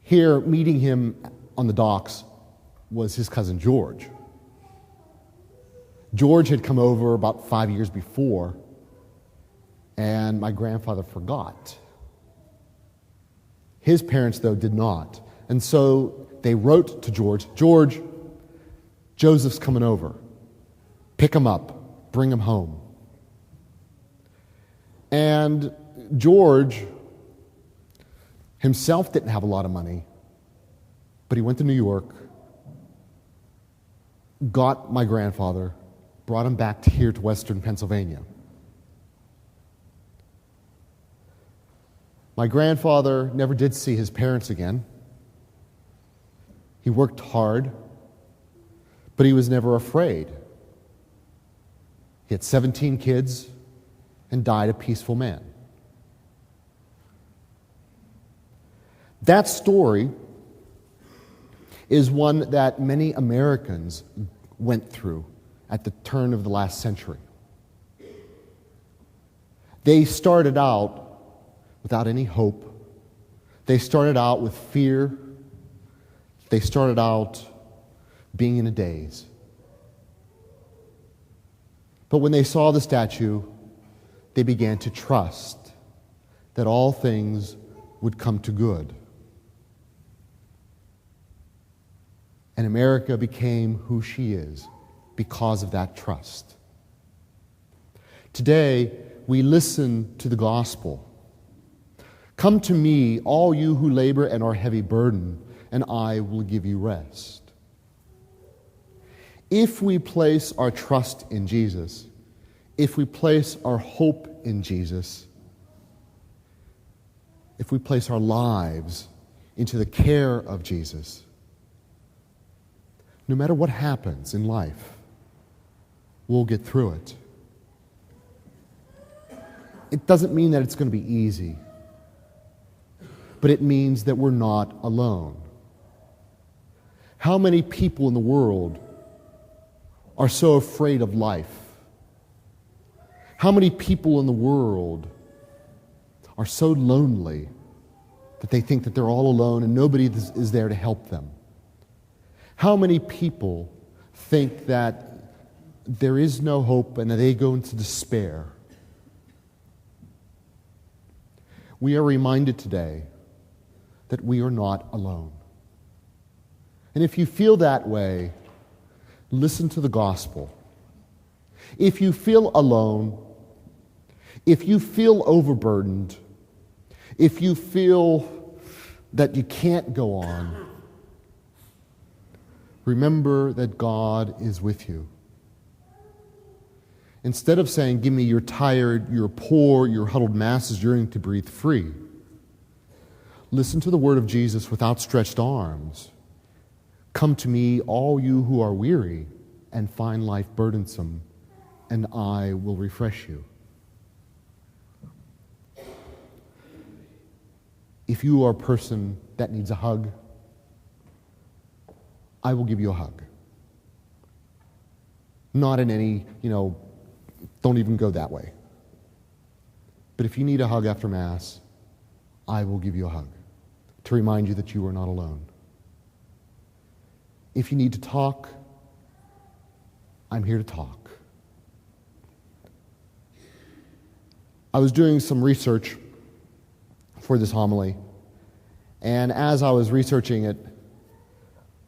Here, meeting him on the docks was his cousin George. George had come over about 5 years before, and my grandfather forgot. His parents, though, did not. And so they wrote to George, "George, Joseph's coming over. Pick him up. Bring him home." And George himself didn't have a lot of money, but he went to New York, got my grandfather, brought him back here to Western Pennsylvania. My grandfather never did see his parents again. He worked hard, but he was never afraid. He had 17 kids and died a peaceful man. That story is one that many Americans went through at the turn of the last century. They started out without any hope. They started out with fear. They started out being in a daze. But when they saw the statue, they began to trust that all things would come to good. And America became who she is because of that trust. Today, we listen to the gospel. "Come to me, all you who labor and are heavy burdened, and I will give you rest." If we place our trust in Jesus, if we place our hope in Jesus, if we place our lives into the care of Jesus, no matter what happens in life, we'll get through it. It doesn't mean that it's going to be easy, but it means that we're not alone. How many people in the world are so afraid of life? How many people in the world are so lonely that they think that they're all alone and nobody is there to help them? How many people think that there is no hope and that they go into despair? We are reminded today that we are not alone. And if you feel that way, listen to the gospel. If you feel alone, if you feel overburdened, if you feel that you can't go on, remember that God is with you. Instead of saying, "Give me your tired, your poor, your huddled masses yearning to breathe free," listen to the word of Jesus with outstretched arms. "Come to me, all you who are weary and find life burdensome, and I will refresh you." If you are a person that needs a hug, I will give you a hug. Not in any, don't even go that way. But if you need a hug after Mass, I will give you a hug to remind you that you are not alone. If you need to talk, I'm here to talk. I was doing some research for this homily, and as I was researching it,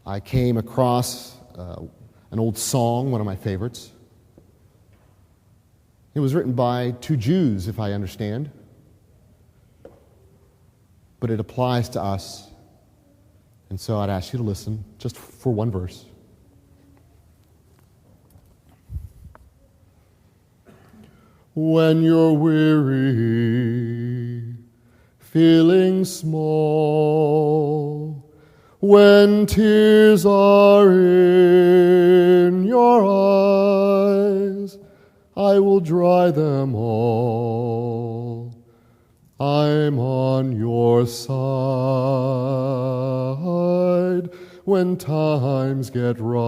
I came across an old song, one of my favorites. It was written by two Jews, if I understand, but it applies to us, and so I'd ask you to listen just for one verse. When you're weary, feeling small, when tears are in your eyes, I will dry them all. I'm on your side when times get rough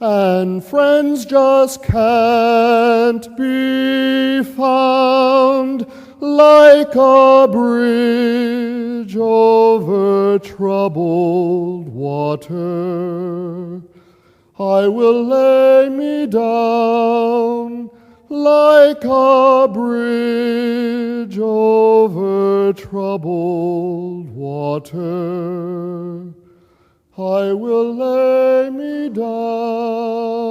and friends just can't be found. like a bridge over troubled water. I will lay me down like a bridge over troubled water. I will lay me down.